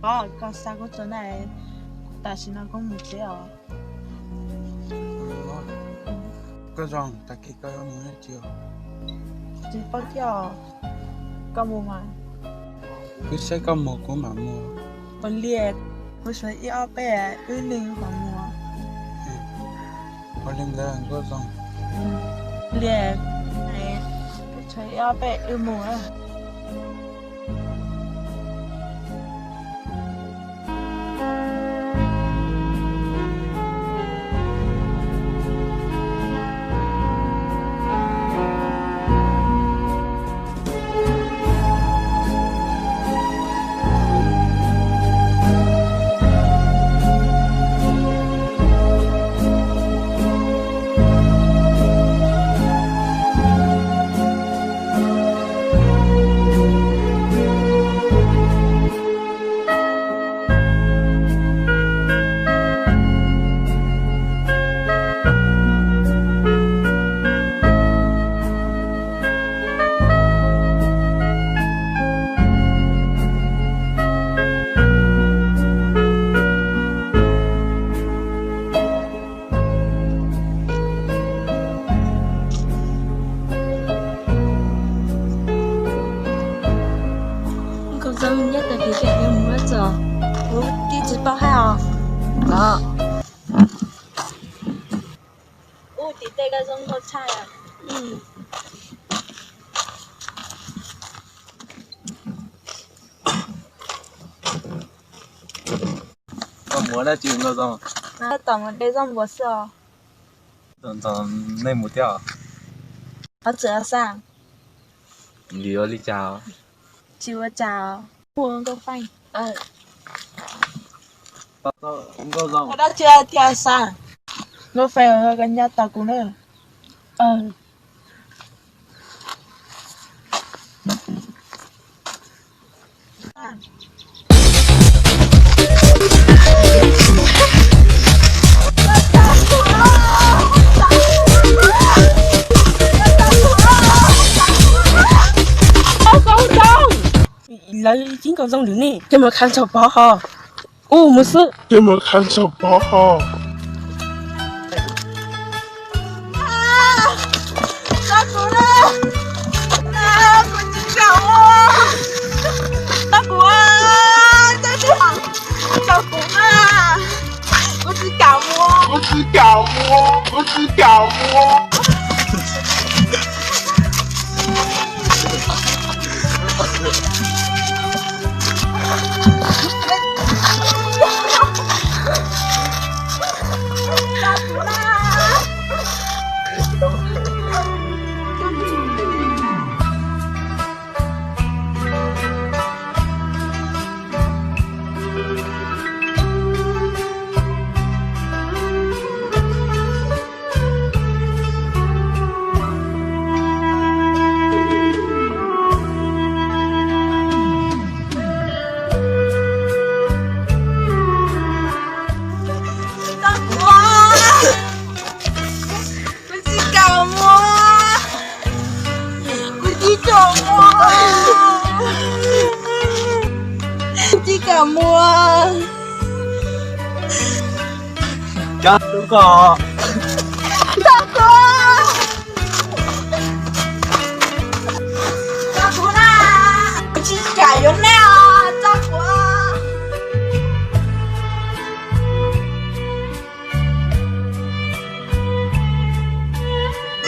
có sao có chỗ này ta xin nó có một chế à có rong ta kia có muốn chưa chỉ bao giờ có một mà cứ sẽ có một của mà mua còn liệt với số yêu bé ư linh khoảng mùa có lên đó có rong liệt này số yêu bé ư mùa con dâu nhất là cái em muốn rồi đi chỉ bao hai à đó thì đây cái giống con trai à còn muốn là chuyện đâu rồi tổng một đây giống bữa sơ tổng nên một tiêu ở giữa sang lý do lý chào chưa chào buồn có phanh có rong ở đó chưa theo sang nó phải ở gần nhà tao cũng nữa lấy chính con rồng đứng nè cho mà khăn chọc bó ho một sự chứ mà khăn sầu bó ho ta cố lên mình chỉ cào ta cố ta đi học ta cố à mình chỉ cào mua có cứ cào mua cả mua chắc đúng có ta cố là chỉ cả yếu nào ta cố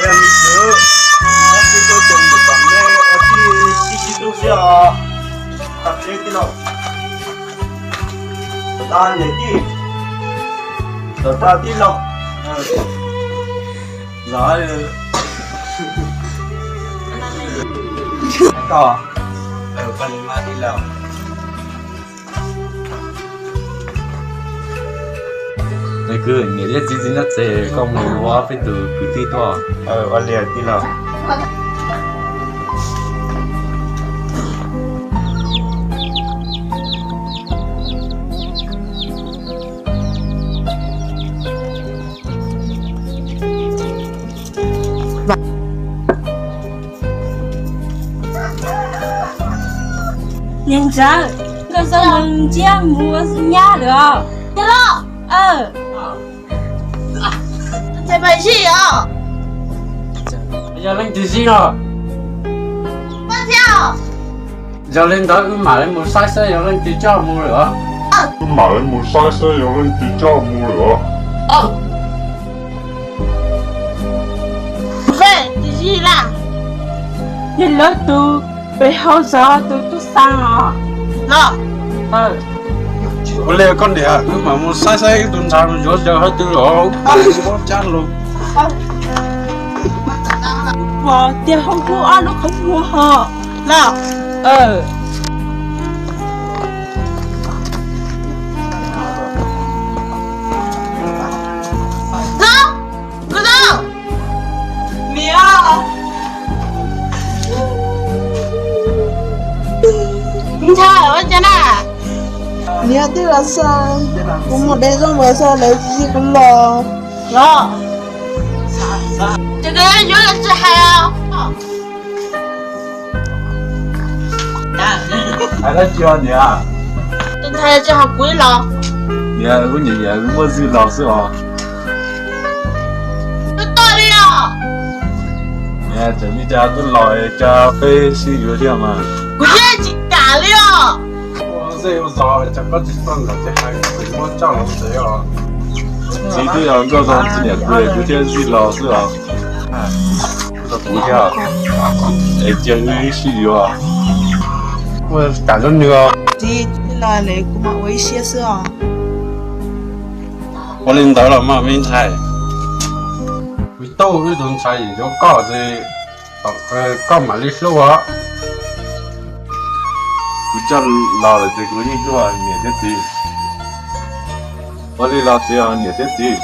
em đi chứ nó chỉ có chồng một tấm đây ở đi đi đâu giờ tập chơi cái nào ta để đi rồi ta đi lòng rồi có phần mà đi lòng này cứ nghĩ là chỉ nó sẽ có một hóa phải từ cứ tí to ở liền đi lòng nhân ra 可是人家我是伢的。别了，再拍戏啊！giờ lên thì gì rồi 放跳。 giờ lên đó cứ mà lên một sai xe giờ lên thì cho mua nữa mà lên một sai xe rồi lên thì cho mua nữa 对，继续啦。你老都背后说都伤了。那 원래 con đẻ cứ mà một sai xe tuần sau rồi giờ hết từ rồi không chán luôn 我电话不按了很不好。那走，鼓掌。你啊，你猜我讲啦。 Niat tu rasa umur dia tu rasa lagi belum. 有。这个有点厉害啊。还在教你啊？等他这好贵了。你还我爷爷我是老师啊。有道理啊。你看这你家都老一家飞是有点嘛？我也去干了。 我这有早这个地方了这还我叫老师啊几个人各种几年贵，有天是老师啊。这不跳，哎，讲你是有啊。我感觉那个 Di là này cũng mà với xe sữa. 我领导了嘛没菜我到一顿菜也就搞这搞买的时候啊 不叫老了这个你个年的地，我的老师啊年的地。